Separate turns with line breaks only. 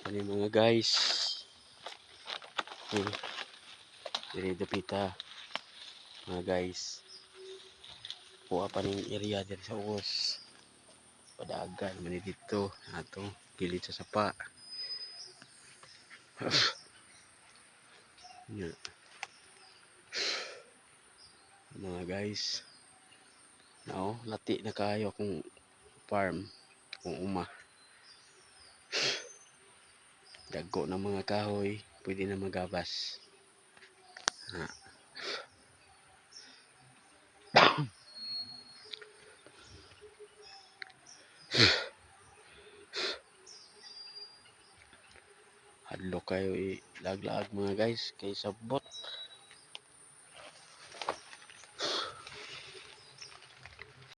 Kani mga guys. Diri dapita mga guys. Kuha pa ning area diri sa Uos. Padagan man dito ato gilid sa sapa. Yeah. Mga guys. Now, lati na kayo kung farm kung uma. Dagko ng mga kahoy, pwede na magabas. Ha. Hadlo kayo ilaglaag mga guys kay sabot.